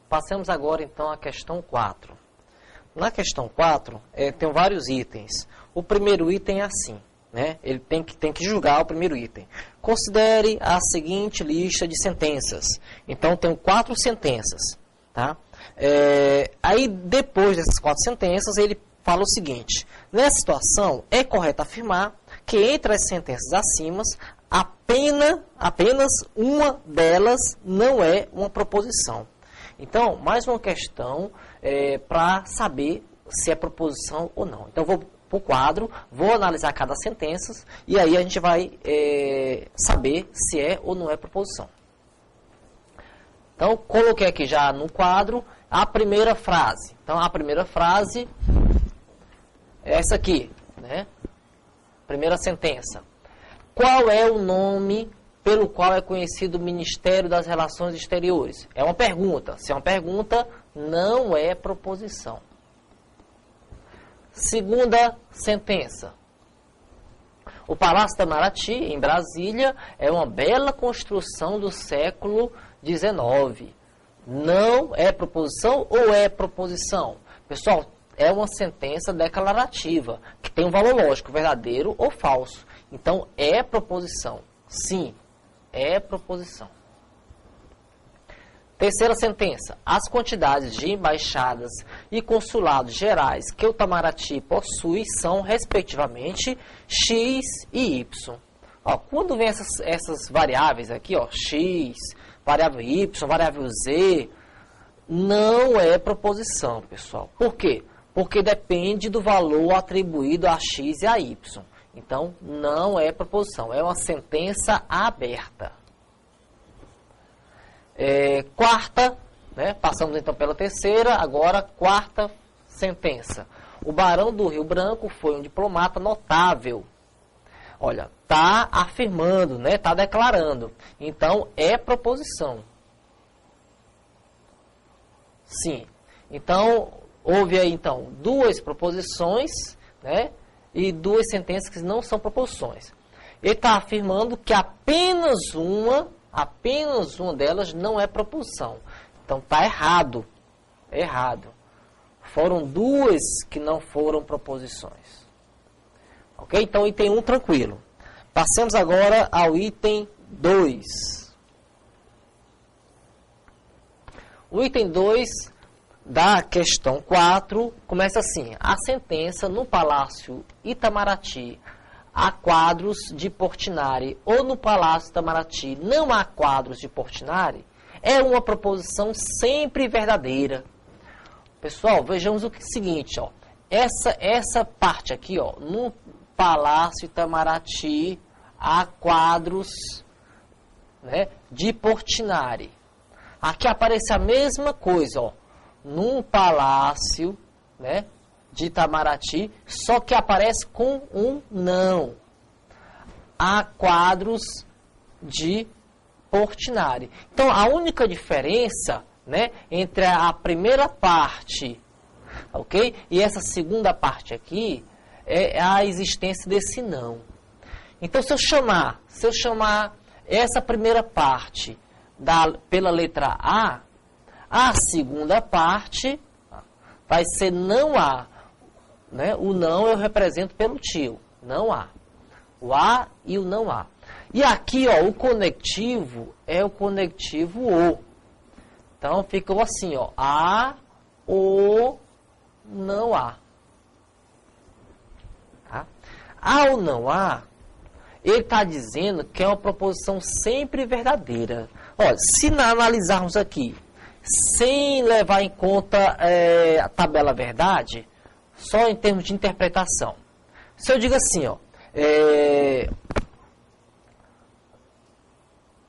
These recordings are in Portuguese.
Passemos agora, então, à questão 4. Na questão 4, tem vários itens. O primeiro item é assim, né? Ele tem que julgar o primeiro item. Considere a seguinte lista de sentenças. Então, tem 4 sentenças, tá? Aí, depois dessas 4 sentenças, ele fala o seguinte: nessa situação, é correto afirmar que entre as sentenças acima, apenas uma delas não é uma proposição. Então, mais uma questão para saber se é proposição ou não. Então, vou para o quadro, vou analisar cada sentença e aí a gente vai saber se é ou não é proposição. Então, coloquei aqui já no quadro a primeira frase. Então, a primeira frase é essa aqui, né? Primeira sentença. Qual é o nome pelo qual é conhecido o Ministério das Relações Exteriores? É uma pergunta. Se é uma pergunta, não é proposição. Segunda sentença. O Palácio Itamaraty, em Brasília, é uma bela construção do século XIX. Não é proposição ou é proposição? Pessoal, é uma sentença declarativa, que tem um valor lógico, verdadeiro ou falso. Então, é proposição. Sim, é proposição. Terceira sentença. As quantidades de embaixadas e consulados gerais que o Itamaraty possui são, respectivamente, X e Y. Ó, quando vem essas variáveis aqui, ó, X, variável Y, variável Z, não é proposição, pessoal. Por quê? Porque depende do valor atribuído a X e a Y. Então, não é proposição, é uma sentença aberta. Quarta, né? Passamos então pela terceira, agora quarta sentença. O Barão do Rio Branco foi um diplomata notável. Olha, está afirmando, né? Está declarando. Então, é proposição. Sim. Então, houve aí então 2 proposições, né? E 2 sentenças que não são proposições. Ele está afirmando que apenas uma delas não é proposição. Então está errado. Errado. Foram 2 que não foram proposições. Ok? Então item 1 tranquilo. Passemos agora ao item 2. O item 2 da questão 4 começa assim: a sentença no Palácio Itamaraty há quadros de Portinari ou no Palácio Itamaraty não há quadros de Portinari é uma proposição sempre verdadeira. Pessoal, vejamos o seguinte, ó, essa parte aqui, ó, no Palácio Itamaraty há quadros, né, de Portinari. Aqui aparece a mesma coisa, ó. Num palácio, né, de Itamaraty, só que aparece com um não. Há quadros de Portinari. Então, a única diferença, né, entre a primeira parte, ok, e essa segunda parte aqui, é a existência desse não. Então, se eu chamar essa primeira parte pela letra A segunda parte vai ser não há. Né? O não eu represento pelo tio. Não há. O há e o não há. E aqui, ó, o conectivo é o conectivo o. Então, ficou assim, ó. Há, o, não há. Tá? Há ou não há, ele está dizendo que é uma proposição sempre verdadeira. Olha, se analisarmos aqui, sem levar em conta a tabela verdade, só em termos de interpretação. Se eu digo assim, ó,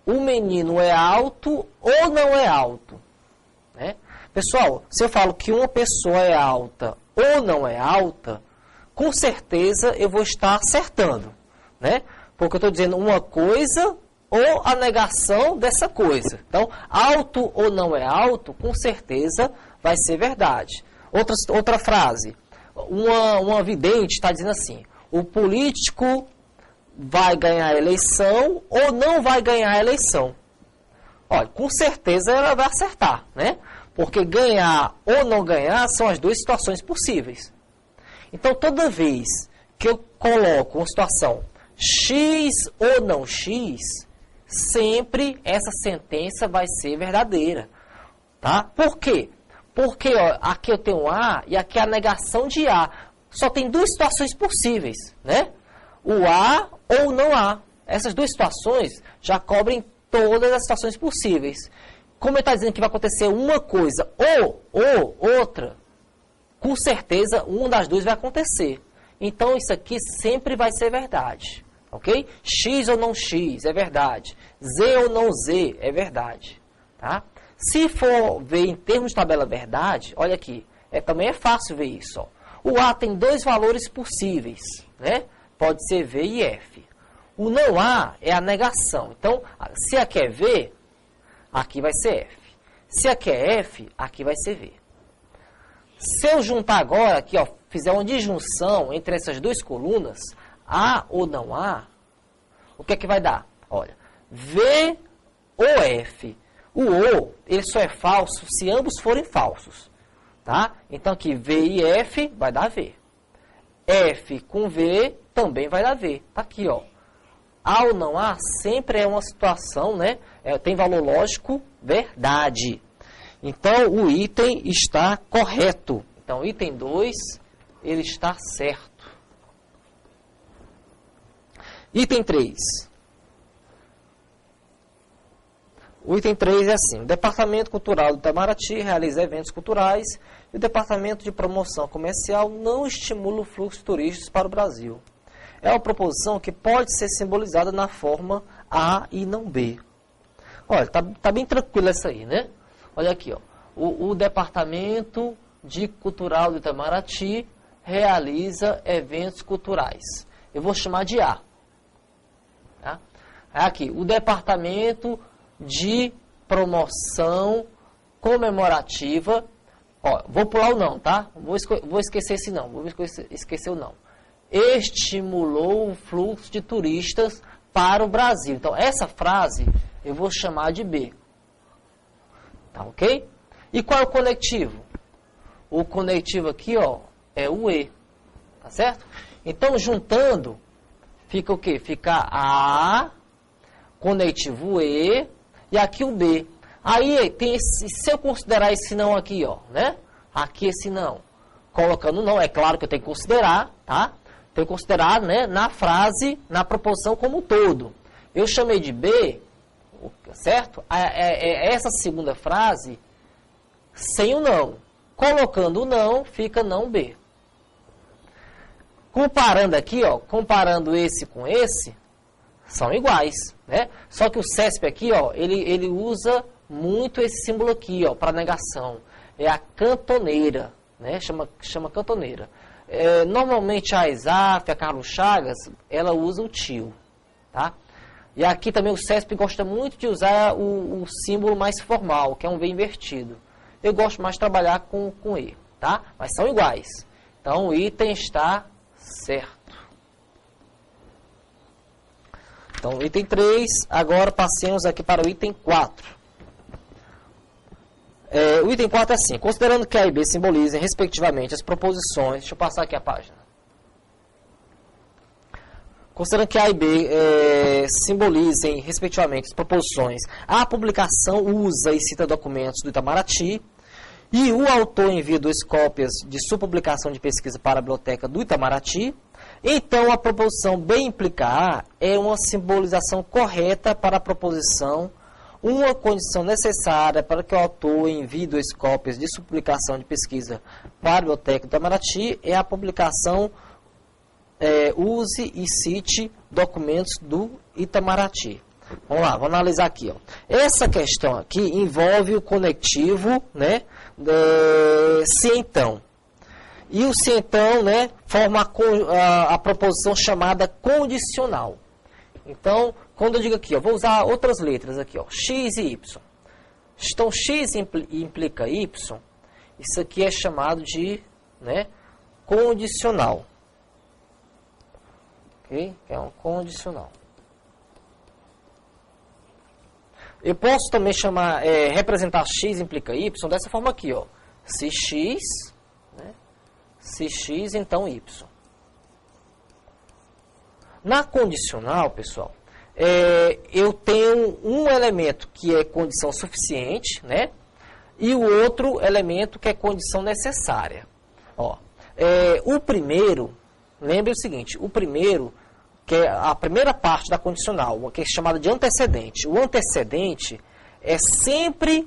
o menino é alto ou não é alto? Né? Pessoal, se eu falo que uma pessoa é alta ou não é alta, com certeza eu vou estar acertando. Né? Porque eu estou dizendo uma coisa ou a negação dessa coisa. Então, alto ou não é alto, com certeza vai ser verdade. Outra frase. Uma vidente está dizendo assim: o político vai ganhar a eleição ou não vai ganhar a eleição. Olha, com certeza ela vai acertar, né? Porque ganhar ou não ganhar são as duas situações possíveis. Então, toda vez que eu coloco uma situação X ou não X, sempre essa sentença vai ser verdadeira. Tá? Por quê? Porque ó, aqui eu tenho A e aqui é a negação de A. Só tem duas situações possíveis, né? O A ou não A. Essas duas situações já cobrem todas as situações possíveis. Como ele está dizendo que vai acontecer uma coisa ou outra, com certeza uma das duas vai acontecer. Então isso aqui sempre vai ser verdade. Ok? X ou não X é verdade. Z ou não Z é verdade. Tá? Se for ver em termos de tabela verdade, olha aqui, também é fácil ver isso. Ó. O A tem dois valores possíveis, né? Pode ser V e F. O não A é a negação. Então, se aqui é V, aqui vai ser F. Se aqui é F, aqui vai ser V. Se eu juntar agora, aqui, ó, fizer uma disjunção entre essas duas colunas, A ou não A, o que é que vai dar? Olha, V ou F. O O, ele só é falso se ambos forem falsos. Tá? Então, aqui V e F vai dar V. F com V também vai dar V. Tá aqui, ó. A ou não A sempre é uma situação, né? Tem valor lógico verdade. Então, o item está correto. Então, item 2, ele está certo. Item 3. O item 3 é assim: o Departamento Cultural do Itamaraty realiza eventos culturais e o Departamento de Promoção Comercial não estimula o fluxo de turistas para o Brasil. É uma proposição que pode ser simbolizada na forma A e não B. Olha, tá bem tranquilo essa aí, né? Olha aqui, ó. O Departamento de Cultural do Itamaraty realiza eventos culturais. Eu vou chamar de A. Tá? Aqui, o Departamento de Promoção Comemorativa. Ó, vou pular o não, tá? Vou esquecer esse não. Vou esquecer o não. Estimulou o fluxo de turistas para o Brasil. Então, essa frase eu vou chamar de B. Tá ok? E qual é o conectivo? O conectivo aqui, ó, é o E. Tá certo? Então, juntando, fica o quê? Fica A, conectivo E, e aqui o B. Aí, se eu considerar esse não aqui, ó, né? Aqui esse não. Colocando não, é claro que eu tenho que considerar, tá? Tenho que considerar, né, na frase, na proposição como um todo. Eu chamei de B, certo? Essa segunda frase sem o não. Colocando o não, fica não B. Comparando aqui, ó, comparando esse com esse, são iguais, né? Só que o CESP aqui, ó, ele usa muito esse símbolo aqui, ó, para negação. É a cantoneira, né? Chama cantoneira. Normalmente a ESAF, a Carlos Chagas, ela usa o tio, tá? E aqui também o CESP gosta muito de usar o símbolo mais formal, que é um V invertido. Eu gosto mais de trabalhar com E, tá? Mas são iguais. Então o item está certo. Então o item 3, agora passemos aqui para o item 4. O item 4 é assim: considerando que A e B simbolizem, respectivamente, as proposições... Deixa eu passar aqui a página. Considerando que A e B simbolizem, respectivamente, as proposições, a publicação usa e cita documentos do Itamaraty, e o autor envia 2 cópias de sua publicação de pesquisa para a biblioteca do Itamaraty, então a proposição B implica A é uma simbolização correta para a proposição. Uma condição necessária para que o autor envie 2 cópias de sua publicação de pesquisa para a biblioteca do Itamaraty é a publicação use e cite documentos do Itamaraty. Vamos lá, vamos analisar aqui. Ó. Essa questão aqui envolve o conectivo, né, se então. E o se então, né, forma a proposição chamada condicional. Então, quando eu digo aqui, ó, vou usar outras letras aqui, ó, X e Y. Então, X implica Y, isso aqui é chamado de, né, condicional. Ok? É um condicional. Eu posso também chamar, representar x implica y dessa forma aqui, ó. Se x, né? Se x, então y. Na condicional, pessoal, eu tenho um elemento que é condição suficiente, né? E o outro elemento que é condição necessária. Ó, o primeiro, lembre o seguinte, o primeiro, que é a primeira parte da condicional, que é chamada de antecedente. O antecedente é sempre,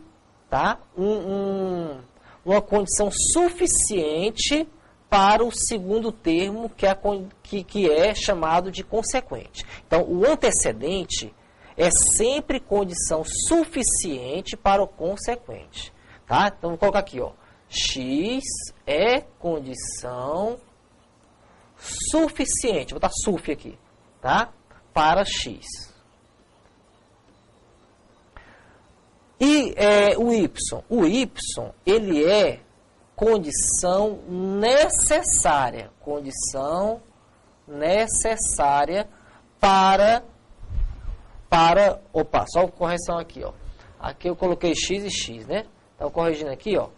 tá, uma condição suficiente para o segundo termo, que é chamado de consequente. Então, o antecedente é sempre condição suficiente para o consequente. Tá? Então, vou colocar aqui, ó, x é condição suficiente, vou botar suf aqui, tá? Para x. E o y, ele é condição necessária para, opa, só uma correção aqui, ó. Aqui eu coloquei x e x, né? Então, corrigindo aqui, ó,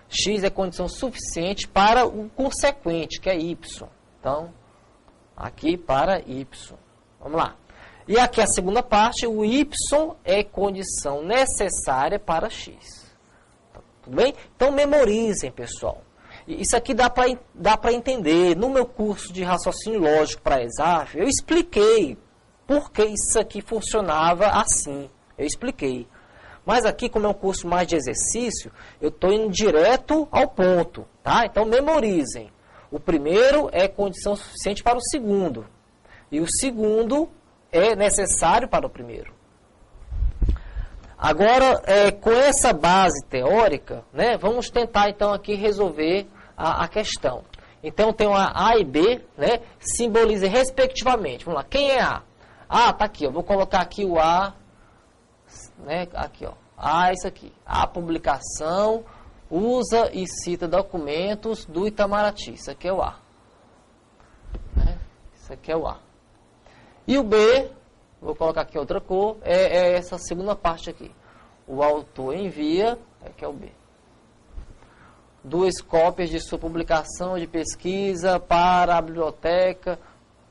x é condição suficiente para o consequente, que é y. Então, aqui para y. Vamos lá. E aqui a segunda parte, o y é condição necessária para x. Tudo bem? Então, memorizem, pessoal. Isso aqui dá para entender. No meu curso de raciocínio lógico para ESAF, eu expliquei por que isso aqui funcionava assim. Eu expliquei. Mas aqui, como é um curso mais de exercício, eu estou indo direto ao ponto, tá? Então, memorizem. O primeiro é condição suficiente para o segundo. E o segundo é necessário para o primeiro. Agora, com essa base teórica, né, vamos tentar, então, aqui resolver a questão. Então, tem a A e B, né, simbolizem respectivamente. Vamos lá, quem é A? A, tá aqui, eu vou colocar aqui o A... Né, aqui, ó. Isso aqui. A publicação usa e cita documentos do Itamaraty. Isso aqui é o A. Né? Isso aqui é o A. E o B, vou colocar aqui outra cor, é essa segunda parte aqui. O autor envia, que é o B. 2 cópias de sua publicação de pesquisa para a biblioteca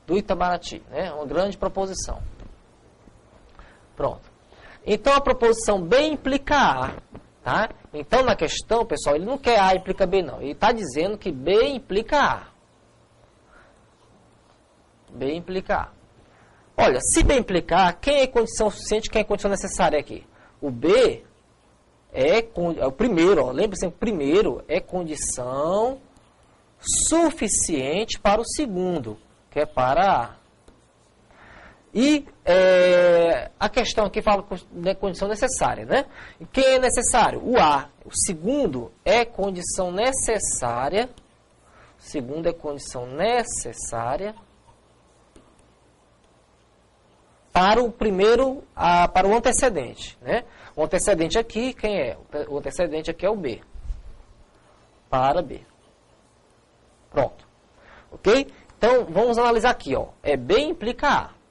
do Itamaraty. Né? Uma grande proposição. Pronto. Então, a proposição B implica A, tá? Então, na questão, pessoal, ele não quer A implica B, não. Ele está dizendo que B implica A. B implica A. Olha, se B implica A, quem é condição suficiente, quem é condição necessária aqui? O B é o primeiro, ó. Lembre-se, o primeiro é condição suficiente para o segundo, que é para A. E a questão aqui fala de condição necessária, né? E quem é necessário? O A. O segundo é condição necessária. O segundo é condição necessária para o primeiro, para o antecedente, né? O antecedente aqui, quem é? O antecedente aqui é o B. Para B. Pronto. Ok? Então, vamos analisar aqui, ó. B implica A.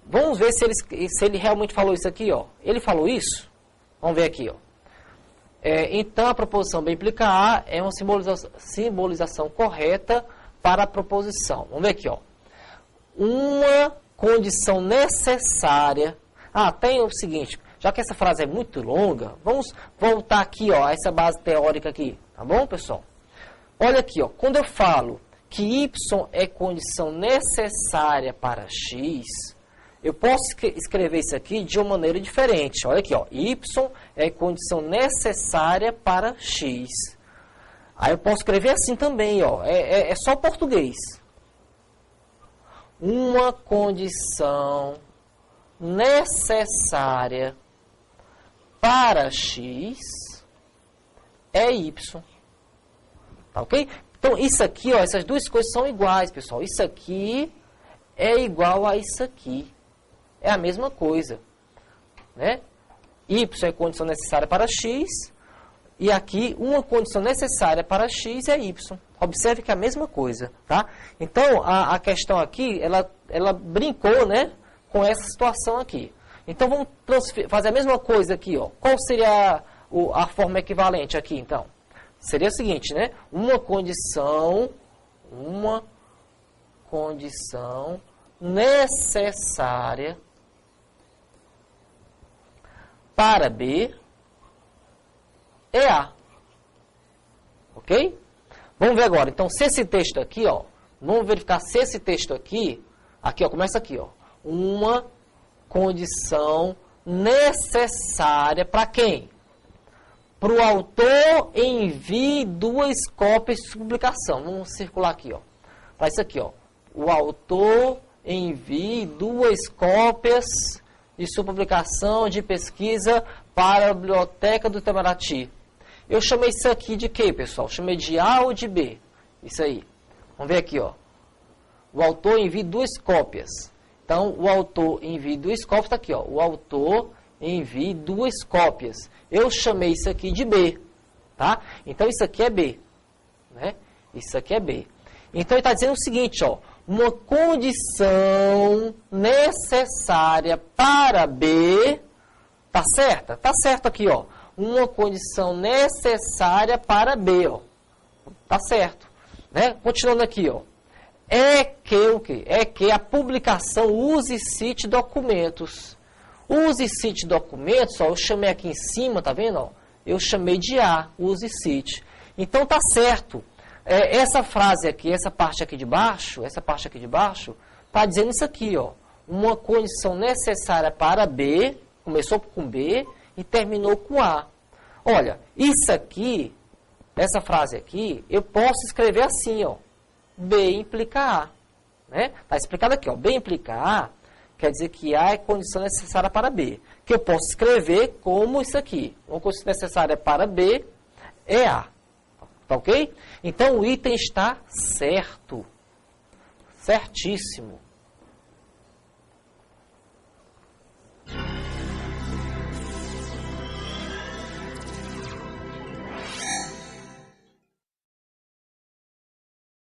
Vamos ver se ele realmente falou isso aqui, ó. Ele falou isso? Vamos ver aqui, ó. Então, a proposição B implica A é uma simbolização correta para a proposição. Vamos ver aqui, ó. Uma condição necessária. Tem o seguinte, já que essa frase é muito longa, vamos voltar aqui, ó, a essa base teórica aqui. Tá bom, pessoal? Olha aqui, ó. Quando eu falo que Y é condição necessária para X... Eu posso escrever isso aqui de uma maneira diferente. Olha aqui, ó. Y é condição necessária para X. Aí eu posso escrever assim também, ó. É só português. Uma condição necessária para X é Y. Tá ok? Então, isso aqui, ó, essas duas coisas são iguais, pessoal. Isso aqui é igual a isso aqui. É a mesma coisa, né? Y é condição necessária para X, e aqui uma condição necessária para X é Y. Observe que é a mesma coisa, tá? Então, a questão aqui, ela brincou, né, com essa situação aqui. Então, vamos fazer a mesma coisa aqui, ó. Qual seria a forma equivalente aqui, então? Seria o seguinte, né? Uma condição necessária para B é A. Ok? Vamos ver agora. Então, se esse texto aqui, ó, vamos verificar se esse texto aqui, ó, começa aqui, ó. Uma condição necessária para quem? Para o autor envie 2 cópias de publicação. Vamos circular aqui, ó. Para isso aqui, ó. O autor envie 2 cópias de sua publicação de pesquisa para a biblioteca do Itamaraty. Eu chamei isso aqui de quê, pessoal? Chamei de A ou de B? Isso aí. Vamos ver aqui, ó. O autor envia 2 cópias. Então, o autor envia 2 cópias, está aqui, ó. O autor envia 2 cópias. Eu chamei isso aqui de B, tá? Então, isso aqui é B, né? Isso aqui é B. Então, ele está dizendo o seguinte, ó. Uma condição necessária para B, tá certa? Tá certo aqui, ó. Uma condição necessária para B, ó. Tá certo, né? Continuando aqui, ó. É que a publicação use e cite documentos. Use e cite documentos, ó, eu chamei aqui em cima, tá vendo? Ó? Eu chamei de A, use e cite. Então tá certo. Essa frase aqui, essa parte aqui de baixo, tá dizendo isso aqui, ó. Uma condição necessária para B, começou com B e terminou com A. Olha, isso aqui, essa frase aqui, eu posso escrever assim, ó. B implica A. Né? Tá explicado aqui, ó. B implica A, quer dizer que A é condição necessária para B. Que eu posso escrever como isso aqui. Uma condição necessária para B é A. Tá ok? Então, o item está certo. Certíssimo.